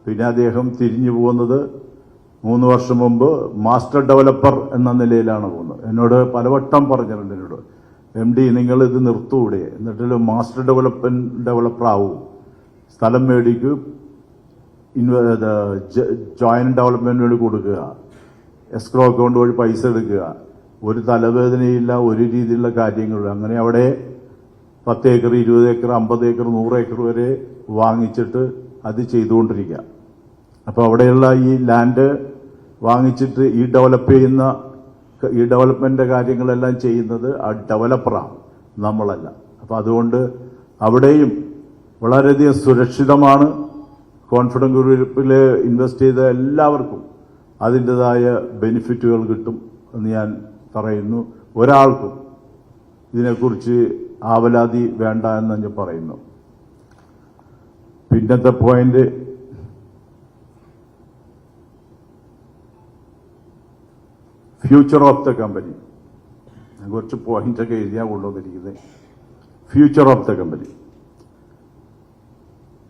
പിന്നെ അദ്ദേഹം തിരിഞ്ഞു പോകുന്നത് 3 വർഷം മുമ്പ് മാസ്റ്റർ ഡെവലപ്പർ എന്ന നിലയിലാണ് പോകുന്നത്. എന്നോട് പലവട്ടം പറഞ്ഞിട്ടുണ്ട് എന്നോട്, MD നിങ്ങൾ ഇത് നിർത്തൂടെ, എന്നിട്ട് മാസ്റ്റർ ഡെവലപ്പർ ആവൂ, സ്ഥലം മേടിക്കൂ, ജോയിന്റ് ഡെവലപ്മെന്റ് വേണ്ടി കൊടുക്കുക, എസ്ക്രോ അക്കൗണ്ട് വഴി പൈസ എടുക്കുക, ഒരു തലവേദനയില്ല, ഒരു രീതിയിലുള്ള കാര്യങ്ങളില്ല. അങ്ങനെ അവിടെ 10 ഏക്കർ 20 ഏക്കർ 50 ഏക്കർ 100 ഏക്കർ വരെ വാങ്ങിച്ചിട്ട് അത് ചെയ്തുകൊണ്ടിരിക്കുക. അപ്പോൾ അവിടെയുള്ള ഈ ലാൻഡ് വാങ്ങിച്ചിട്ട് ഈ ഡെവലപ്മെന്റ് കാര്യങ്ങളെല്ലാം ചെയ്യുന്നത് ആ ഡെവലപ്പറാണ്, നമ്മളല്ല. അപ്പോൾ അതുകൊണ്ട് അവിടെയും വളരെയധികം സുരക്ഷിതമാണ്. കോൺഫിഡൻസ് ഗ്രൂപ്പിൽ ഇൻവെസ്റ്റ് ചെയ്ത എല്ലാവർക്കും അതിൻ്റെതായ ബെനിഫിറ്റുകൾ കിട്ടും എന്ന് ഞാൻ പറയുന്നു. ഒരാൾക്കും ഇതിനെക്കുറിച്ച് ആവലാതി വേണ്ട എന്ന് ഞാൻ പറയുന്നു. പിന്നത്തെ point, future of the company. കുറച്ച് പോയിന്റൊക്കെ എഴുതിയാൽ കൊണ്ടുവന്നിരിക്കുന്നത്. Future of the company.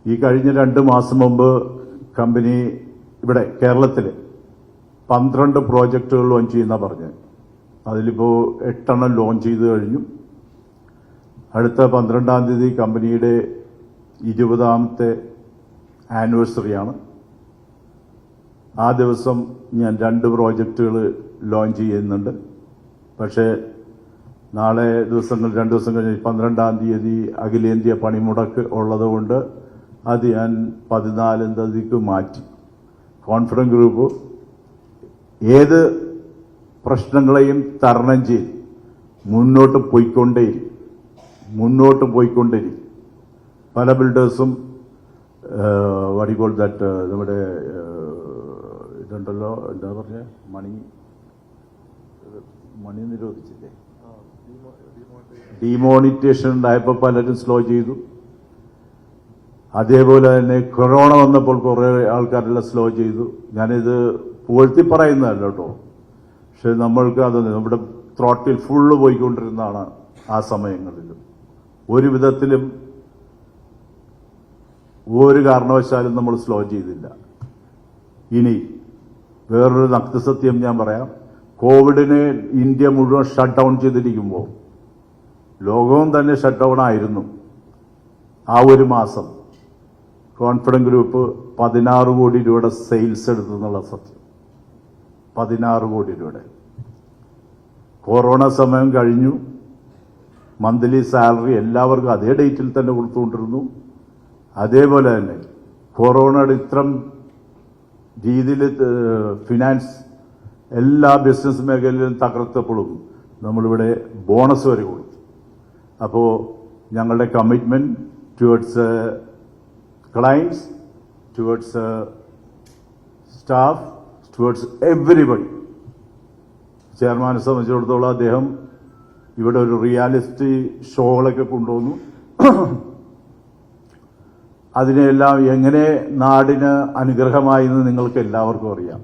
ഈ കഴിഞ്ഞ 2 മാസം മുമ്പ് കമ്പനി ഇവിടെ കേരളത്തിൽ 12 പ്രോജക്റ്റുകൾ ലോഞ്ച് ചെയ്യുന്ന പറഞ്ഞത്. അതിലിപ്പോൾ 8 എണ്ണം ലോഞ്ച് ചെയ്ത് കഴിഞ്ഞു. അടുത്ത 12-ാം തീയതി കമ്പനിയുടെ 20ാമത്തെ ആനിവേഴ്സറിയാണ്. ആ ദിവസം ഞാൻ 2 പ്രോജക്റ്റുകൾ ലോഞ്ച് ചെയ്യുന്നുണ്ട്. പക്ഷേ നാളെ 2 ദിവസം കഴിഞ്ഞ് 12-ാം തീയതി അഖിലേന്ത്യാ പണിമുടക്ക് ഉള്ളതുകൊണ്ട് അത് ഞാൻ 14-ാം തീയതിക്ക് മാറ്റി. കോൺഫിഡൻസ് ഗ്രൂപ്പ് ഏത് പ്രശ്നങ്ങളെയും തരണം ചെയ്ത് മുന്നോട്ട് പോയിക്കൊണ്ടേയിരിക്കും. പല ബിൽഡേഴ്സും വടികോൾ ദാറ്റ് നമ്മുടെ ഇതുണ്ടല്ലോ, എന്താ പറഞ്ഞ മണി നിരോധിച്ചില്ലേ, ഡിമോണിറ്റേഷൻ ഉണ്ടായപ്പോൾ പലരും സ്ലോ ചെയ്തു. അതേപോലെ തന്നെ കൊറോണ വന്നപ്പോൾ കുറേ ആൾക്കാരെല്ലാം സ്ലോ ചെയ്തു. ഞാനിത് പുകഴ്ത്തി പറയുന്നതല്ല കേട്ടോ, പക്ഷെ നമ്മൾക്ക് അത് നമ്മുടെ ത്രോട്ടിൽ ഫുള്ള് പോയിക്കൊണ്ടിരുന്നതാണ് ആ സമയങ്ങളിലും. ഒരു വിധത്തിലും ഒരു കാരണവശാലും നമ്മൾ സ്ലോ ചെയ്തില്ല. ഇനി വേറൊരു നഗ്നസത്യം ഞാൻ പറയാം. കോവിഡിന് ഇന്ത്യ മുഴുവൻ ഷട്ട് ഡൗൺ ചെയ്തിരിക്കുമ്പോൾ ലോകവും തന്നെ ഷട്ട് ഡൗൺ ആയിരുന്നു. ആ ഒരു മാസം കോൺഫിഡൻസ് ഗ്രൂപ്പ് 16 കോടി രൂപയുടെ സെയിൽസ് എടുത്തെന്നുള്ള സത്യം. 16 കോടി രൂപയുടെ. കൊറോണ സമയം കഴിഞ്ഞു. മന്ത്ലി സാലറി എല്ലാവർക്കും അതേ ഡേറ്റിൽ തന്നെ കൊടുത്തുകൊണ്ടിരുന്നു. അതേപോലെ തന്നെ കൊറോണയുടെ ഇത്തരം രീതിയിൽ ഫിനാൻസ് എല്ലാ ബിസിനസ് മേഖലയിലും തകർത്തപ്പോഴും നമ്മളിവിടെ ബോണസ് വരെ കൊടുത്തു. അപ്പോൾ ഞങ്ങളുടെ commitment towards clients, towards staff, towards everybody. ചെയർമാനെ സംബന്ധിച്ചിടത്തോളം അദ്ദേഹം ഇവിടെ ഒരു റിയാലിറ്റി ഷോകളൊക്കെ കൊണ്ടുവന്നു. അതിനെല്ലാം എങ്ങനെ നാടിന് അനുഗ്രഹമായി എന്ന് നിങ്ങൾക്ക് എല്ലാവർക്കും അറിയാം.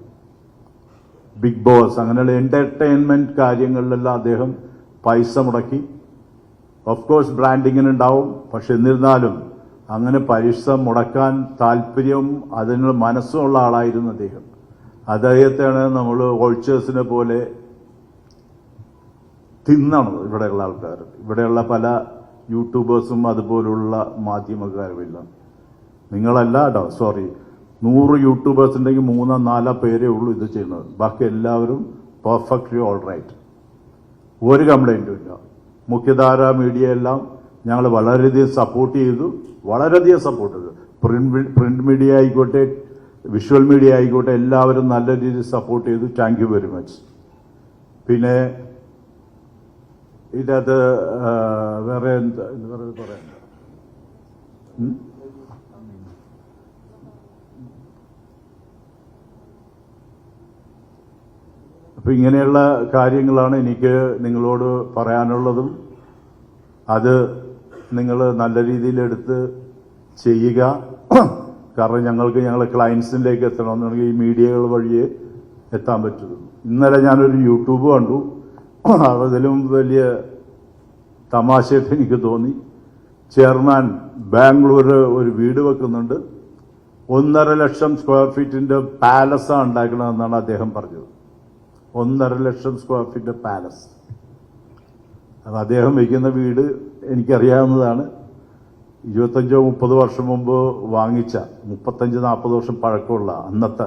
ബിഗ് ബോസ് അങ്ങനെയുള്ള എന്റർടൈൻമെന്റ് കാര്യങ്ങളിലെല്ലാം അദ്ദേഹം പൈസ മുടക്കി. ഓഫ് കോഴ്സ് ബ്രാൻഡിങ്ങിനുണ്ടാവും, പക്ഷെ എന്നിരുന്നാലും അങ്ങനെ പൈസ മുടക്കാൻ താല്പര്യം അതിനുള്ള മനസ്സുള്ള ആളായിരുന്നു അദ്ദേഹം. അദ്ദേഹത്തെയാണ് നമ്മൾ ഓൾച്ചേഴ്സിനെ പോലെ തിന്നണം ഇവിടെയുള്ള ആൾക്കാർ. ഇവിടെയുള്ള പല യൂട്യൂബേഴ്സും അതുപോലുള്ള മാധ്യമക്കാരുമില്ല. നിങ്ങളല്ല കേട്ടോ, സോറി, 100 യൂട്യൂബേഴ്സ് ഉണ്ടെങ്കിൽ 3-4 പേരേ ഉള്ളൂ ഇത് ചെയ്യുന്നത്. ബാക്കി എല്ലാവരും പെർഫെക്റ്റ്ലി ഓൾ റൈറ്റ്, ഒരു കംപ്ലൈന്റും ഇല്ല. മുഖ്യധാര മീഡിയ എല്ലാം ഞങ്ങൾ വളരെയധികം സപ്പോർട്ട് ചെയ്തു. പ്രിന്റ് മീഡിയ ആയിക്കോട്ടെ, വിഷ്വൽ മീഡിയ ആയിക്കോട്ടെ, എല്ലാവരും നല്ല രീതിയിൽ സപ്പോർട്ട് ചെയ്തു. Thank you very much. പിന്നെ ഇതിനകത്ത് വേറെ എന്താ പറയാൻ, അപ്പൊ ഇങ്ങനെയുള്ള കാര്യങ്ങളാണ് എനിക്ക് നിങ്ങളോട് പറയാനുള്ളതും. അത് നിങ്ങൾ നല്ല രീതിയിൽ എടുത്ത് ചെയ്യുക. കാരണം ഞങ്ങളുടെ ക്ലയൻസിലേക്ക് എത്തണമെന്നുണ്ടെങ്കിൽ ഈ മീഡിയകൾ വഴിയേ എത്താൻ പറ്റുള്ളൂ. ഇന്നലെ ഞാനൊരു യൂട്യൂബ് കണ്ടു. അതിലും വലിയ തമാശയായിട്ട് എനിക്ക് തോന്നി. ചെയർമാൻ ബാംഗ്ലൂർ ഒരു വീട് വെക്കുന്നുണ്ട്. 1.5 ലക്ഷം സ്ക്വയർ ഫീറ്റിന്റെ പാലസാണ് ഉണ്ടാക്കണമെന്നാണ് അദ്ദേഹം പറഞ്ഞത്. 1.5 ലക്ഷം സ്ക്വയർ ഫീറ്റ് പാലസ്. അപ്പൊ അദ്ദേഹം വയ്ക്കുന്ന വീട് എനിക്കറിയാവുന്നതാണ്. 25-30 വർഷം മുമ്പ് വാങ്ങിച്ച 35-40 വർഷം പഴക്കമുള്ള അന്നത്തെ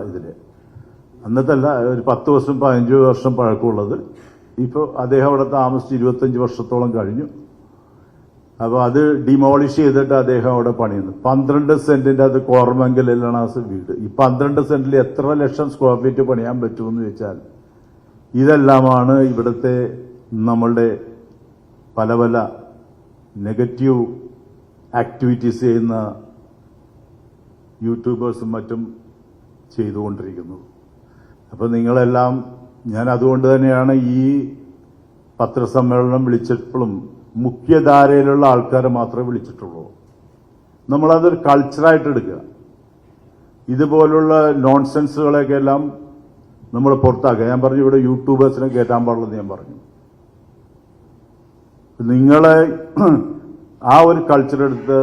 അല്ല, ഒരു 10 വർഷം 15 വർഷം പഴക്കമുള്ളത്. ഇപ്പോൾ അദ്ദേഹം അവിടെ താമസിച്ച് 25 വർഷത്തോളം കഴിഞ്ഞു. അപ്പോൾ അത് ഡിമോളിഷ് ചെയ്തിട്ട് അദ്ദേഹം അവിടെ പണിയുന്നു. 12 സെന്റിന്റെ അത് കോർമംഗലിലാണ് ആ വീട്. ഈ 12 സെന്റിൽ എത്ര ലക്ഷം സ്ക്വയർ ഫീറ്റ് പണിയാൻ പറ്റുമെന്ന് ചോദിച്ചാൽ ഇതെല്ലാമാണ് ഇവിടുത്തെ നമ്മളുടെ പല പല നെഗറ്റീവ് ആക്ടിവിറ്റീസ് ചെയ്യുന്ന യൂട്യൂബേഴ്സും മറ്റും ചെയ്തുകൊണ്ടിരിക്കുന്നത്. അപ്പോൾ നിങ്ങളെല്ലാം, ഞാൻ അതുകൊണ്ട് തന്നെയാണ് ഈ പത്രസമ്മേളനം വിളിച്ചപ്പോഴും മുഖ്യധാരയിലുള്ള ആൾക്കാരെ മാത്രമേ വിളിച്ചിട്ടുള്ളൂ. നമ്മളതൊരു കൾച്ചറായിട്ട് എടുക്കുക. ഇതുപോലുള്ള നോൺസെൻസുകളൊക്കെ എല്ലാം നമ്മൾ പുറത്താക്കുക. ഞാൻ പറഞ്ഞു ഇവിടെ യൂട്യൂബേഴ്സിനെ കയറ്റാൻ പാടില്ലെന്ന് ഞാൻ പറഞ്ഞു. നിങ്ങളെ ആ ഒരു കൾച്ചർ എടുത്ത്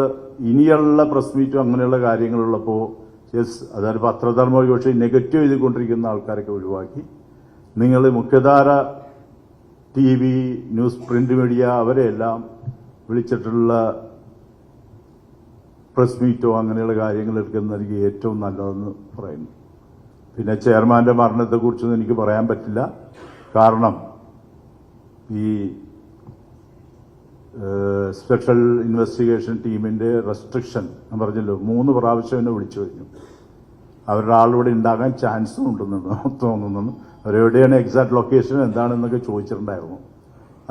ഇനിയുള്ള പ്രസ് മീറ്റും അങ്ങനെയുള്ള കാര്യങ്ങളുള്ളപ്പോൾ അതായത് പത്രധർമ്മ പക്ഷേ നെഗറ്റീവ് ചെയ്തുകൊണ്ടിരിക്കുന്ന ആൾക്കാരൊക്കെ ഒഴിവാക്കി നിങ്ങൾ മുഖ്യധാര TV, ന്യൂസ്, പ്രിന്റ് മീഡിയ അവരെല്ലാം വിളിച്ചിട്ടുള്ള പ്രസ് മീറ്റോ അങ്ങനെയുള്ള കാര്യങ്ങൾ എടുക്കുന്നതെനിക്ക് ഏറ്റവും നല്ലതെന്ന് പറയുന്നു. പിന്നെ ചെയർമാന്റെ മരണത്തെക്കുറിച്ചൊന്നും എനിക്ക് പറയാൻ പറ്റില്ല. കാരണം ഈ സ്പെഷ്യൽ ഇൻവെസ്റ്റിഗേഷൻ ടീമിന്റെ റെസ്ട്രിക്ഷൻ ഞാൻ പറഞ്ഞല്ലോ 3 പ്രാവശ്യം എന്നെ വിളിച്ചു കഴിഞ്ഞു. അവരുടെ ആളിവിടെ ഉണ്ടാകാൻ ചാൻസും ഉണ്ടെന്ന് തോന്നുന്നു. അവരെവിടെയാണ് എക്സാക്ട് ലൊക്കേഷൻ എന്താണെന്നൊക്കെ ചോദിച്ചിട്ടുണ്ടായിരുന്നു.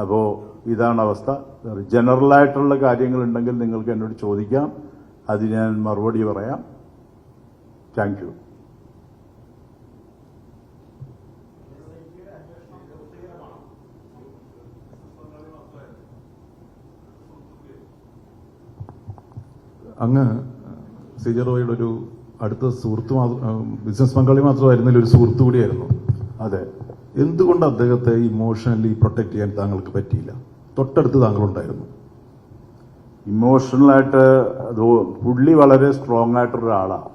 അപ്പോൾ ഇതാണ് അവസ്ഥ. ജനറലായിട്ടുള്ള കാര്യങ്ങളുണ്ടെങ്കിൽ നിങ്ങൾക്ക് എന്നോട് ചോദിക്കാം, അത് ഞാൻ മറുപടി പറയാം. Thank you. അങ്ങ് സി.ജെ. റോയിയുടെ ഒരു അടുത്ത സുഹൃത്ത്, ബിസിനസ് പങ്കാളി മാത്രമായിരുന്നില്ല, ഒരു സുഹൃത്തു കൂടിയായിരുന്നു. അതെ. എന്തുകൊണ്ട് അദ്ദേഹത്തെ ഇമോഷണലി പ്രൊട്ടക്ട് ചെയ്യാൻ താങ്കൾക്ക് പറ്റിയില്ല? തൊട്ടടുത്ത് താങ്കളുണ്ടായിരുന്നു. ഇമോഷണലായിട്ട് പുള്ളി വളരെ സ്ട്രോങ് ആയിട്ടൊരാളാണ്.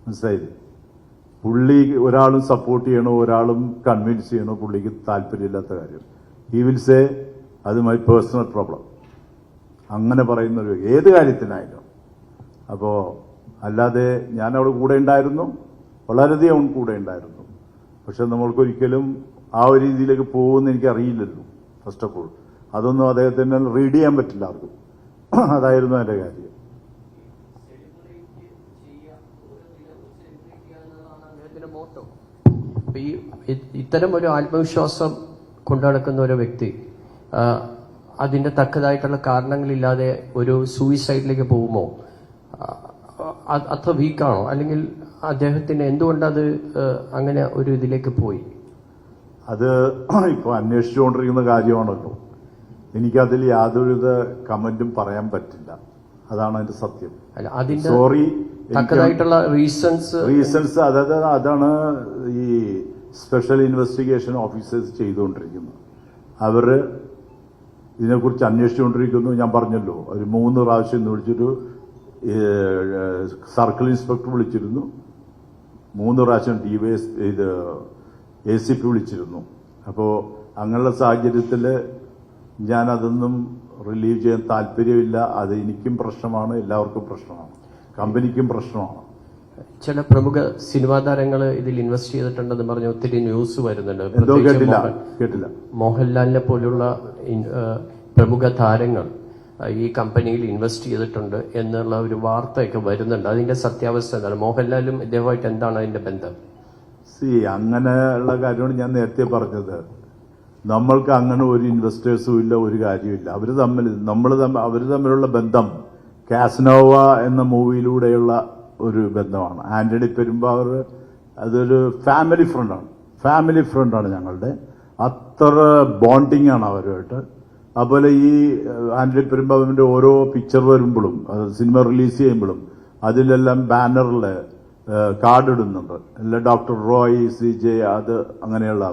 മനസ്സിലായില്ലേ? പുള്ളി ഒരാളും സപ്പോർട്ട് ചെയ്യണോ ഒരാളും കൺവിൻസ് ചെയ്യണോ പുള്ളിക്ക് താല്പര്യമില്ലാത്ത കാര്യം. ഹി വിൽ സേ അത് മൈ പേഴ്സണൽ പ്രോബ്ലം, അങ്ങനെ പറയുന്നൊരു ഏത് കാര്യത്തിനായാലും. അപ്പോൾ അല്ലാതെ ഞാൻ അവിടെ കൂടെ ഉണ്ടായിരുന്നു, വളരെയധികം കൂടെ ഉണ്ടായിരുന്നു. പക്ഷെ നമ്മൾക്കൊരിക്കലും ആ ഒരു രീതിയിലേക്ക് പോകുമെന്ന് എനിക്കറിയില്ലല്ലോ. ഫസ്റ്റ് ഓഫ് ഓൾ അതൊന്നും അദ്ദേഹത്തിന് റീഡ് ചെയ്യാൻ പറ്റില്ല ആർക്കും. അതായിരുന്നു എൻ്റെ കാര്യം. ഇത്തരം ഒരു ആത്മവിശ്വാസം കൊണ്ടുനടക്കുന്ന ഒരു വ്യക്തി അതിന്റെ തക്കതായിട്ടുള്ള കാരണങ്ങളില്ലാതെ ഒരു സൂയിസൈഡിലേക്ക് പോകുമോ? അത്ര വീക്കാണോ? അല്ലെങ്കിൽ അദ്ദേഹത്തിന് എന്തുകൊണ്ടത് അങ്ങനെ ഒരു ഇതിലേക്ക് പോയി? അത് ഇപ്പൊ അന്വേഷിച്ചുകൊണ്ടിരിക്കുന്ന കാര്യമാണല്ലോ. എനിക്കതിൽ യാതൊരുവിധ കമന്റും പറയാൻ പറ്റില്ല. അതാണ് അതിന്റെ സത്യം. അതിന്റെ സോറി. തക്കതായിട്ടുള്ള റീസൺസ് അതാണ് ഈ സ്പെഷ്യൽ ഇൻവെസ്റ്റിഗേഷൻ ഓഫീസേഴ്സ് ചെയ്തുകൊണ്ടിരിക്കുന്നത്. അവര് ഇതിനെക്കുറിച്ച് അന്വേഷിച്ചുകൊണ്ടിരിക്കുന്നു. ഞാൻ പറഞ്ഞല്ലോ, ഒരു 3 പ്രാവശ്യം ഇന്ന് വിളിച്ചിട്ട് സർക്കിൾ ഇൻസ്പെക്ടർ വിളിച്ചിരുന്നു, 3 പ്രാവശ്യം ACP വിളിച്ചിരുന്നു. അപ്പോൾ അങ്ങനെയുള്ള സാഹചര്യത്തിൽ ഞാനതൊന്നും റിലീവ് ചെയ്യാൻ താല്പര്യമില്ല. അത് എനിക്കും പ്രശ്നമാണ്, എല്ലാവർക്കും പ്രശ്നമാണ്, കമ്പനിക്കും പ്രശ്നമാണ്. ചില പ്രമുഖ സിനിമാ താരങ്ങൾ ഇതിൽ ഇൻവെസ്റ്റ് ചെയ്തിട്ടുണ്ടെന്ന് പറഞ്ഞ് ഒത്തിരി ന്യൂസ് വരുന്നുണ്ട്. എന്തോ കേട്ടില്ല. മോഹൻലാലിനെ പോലുള്ള പ്രമുഖ താരങ്ങൾ ഈ കമ്പനിയിൽ ഇൻവെസ്റ്റ് ചെയ്തിട്ടുണ്ട് എന്നുള്ള ഒരു വാർത്തയൊക്കെ വരുന്നുണ്ട്. അതിന്റെ സത്യാവസ്ഥ എന്താണ്? മോഹൻലാലും ഇദ്ദേഹമായിട്ട് എന്താണ് അതിന്റെ ബന്ധം? അങ്ങനെയുള്ള കാര്യമാണ് ഞാൻ നേരത്തെ പറഞ്ഞത്. നമ്മൾക്ക് അങ്ങനെ ഒരു ഇൻവെസ്റ്റേഴ്സും ഇല്ല, ഒരു കാര്യമില്ല. അവര് തമ്മിലുള്ള ബന്ധം കാസ്നോവ എന്ന മൂവിയിലൂടെയുള്ള ഒരു ബന്ധമാണ്. ആന്റണി പെരുമ്പാവൂർ അതൊരു ഫാമിലി ഫ്രണ്ടാണ് ഞങ്ങളുടെ. അത്ര ബോണ്ടിങ് ആണ് അവരുമായിട്ട്. അതുപോലെ ഈ ആന്റണി പെരുമ്പാവൂരിന്റെ ഓരോ പിക്ചർ വരുമ്പോഴും സിനിമ റിലീസ് ചെയ്യുമ്പോഴും അതിലെല്ലാം ബാനറിൽ കാർഡ് ഇടുന്നുണ്ട്. അല്ല ഡോക്ടർ റോയ്, CJ, അത് അങ്ങനെയുള്ള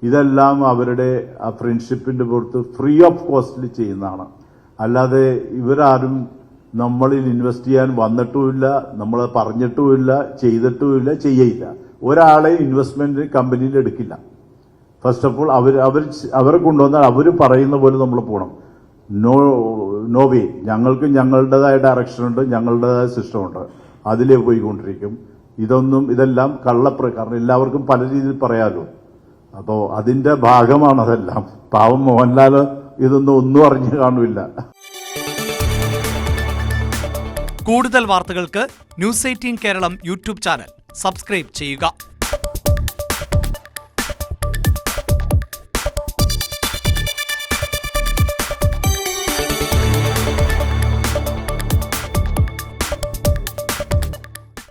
ഇതെല്ലാം അവരുടെ ആ ഫ്രണ്ട്ഷിപ്പിന്റെ പുറത്ത് ഫ്രീ ഓഫ് കോസ്റ്റിൽ ചെയ്യുന്നതാണ്. അല്ലാതെ ഇവരാരും നമ്മളിൽ ഇൻവെസ്റ്റ് ചെയ്യാൻ വന്നിട്ടുമില്ല, നമ്മൾ പറഞ്ഞിട്ടുമില്ല, ചെയ്തിട്ടുമില്ല, ചെയ്യയില്ല. ഒരാളെ ഇൻവെസ്റ്റ്മെന്റ് കമ്പനിയിൽ എടുക്കില്ല. ഫസ്റ്റ് ഓഫ് ഓൾ അവരെ കൊണ്ടുവന്നാൽ അവർ പറയുന്ന പോലെ നമ്മൾ പോകണം. No way. ഞങ്ങൾക്ക് ഞങ്ങളുടേതായ ഡയറക്ഷൻ ഉണ്ട്, ഞങ്ങളുടേതായ സിസ്റ്റം ഉണ്ട്, അതിലേ പോയിക്കൊണ്ടിരിക്കും. ഇതെല്ലാം കാരണം എല്ലാവർക്കും പല രീതിയിൽ പറയാലോ. അപ്പോൾ അതിന്റെ ഭാഗമാണ് അതെല്ലാം. പാവം മോഹൻലാൽ ഒന്നും അറിഞ്ഞു കാണില്ല. കൂടുതൽ വാർത്തകൾക്ക് news 18 Keralam YouTube channel subscribe ചെയ്യുക.